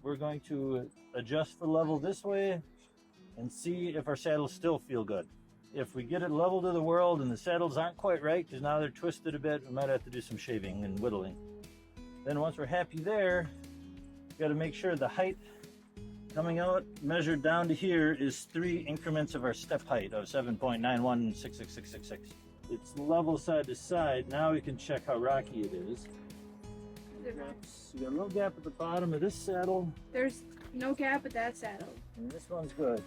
we're going to adjust the level this way and see if our saddles still feel good. If we get it level to the world and the saddles aren't quite right because now they're twisted a bit, we might have to do some shaving and whittling. Then once we're happy there, we got to make sure the height coming out measured down to here is 3 increments of our step height of 7.91666666. It's level side to side. Now we can check how rocky it is. We got a little gap at the bottom of this saddle. There's no gap at that saddle. And this one's good.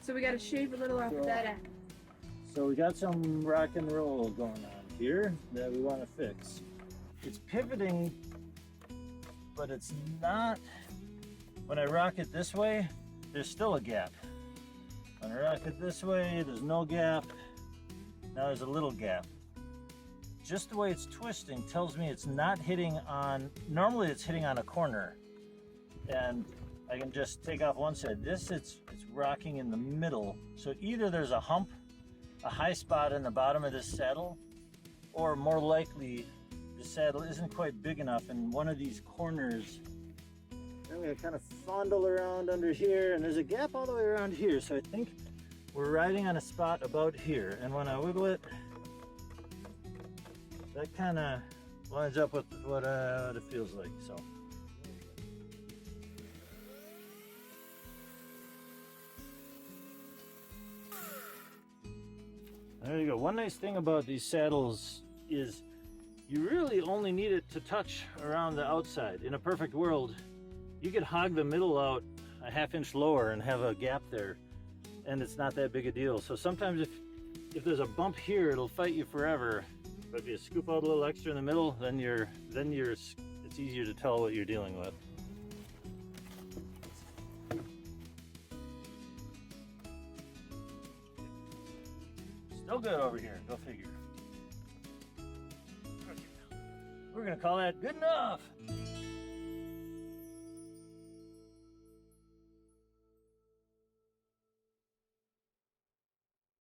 So we got to shave a little off of that end. So we got some rock and roll going on here that we want to fix. It's pivoting, but it's not. When I rock it this way, there's still a gap. When I rock it this way, there's no gap. Now there's a little gap. Just the way it's twisting tells me it's not hitting on, normally it's hitting on a corner. And I can just take off one side. This, it's rocking in the middle. So either there's a hump, a high spot in the bottom of this saddle, or more likely the saddle isn't quite big enough in one of these corners. Then I'm gonna kind of fondle around under here, and there's a gap all the way around here. So I think we're riding on a spot about here. And when I wiggle it, that kind of lines up with what it feels like, so. There you go. One nice thing about these saddles is you really only need it to touch around the outside. In a perfect world, you could hog the middle out a ½ inch lower and have a gap there, and it's not that big a deal. So sometimes if there's a bump here, it'll fight you forever. But if you scoop out a little extra in the middle, then it's easier to tell what you're dealing with. Still good over here, go figure. We're gonna call that good enough.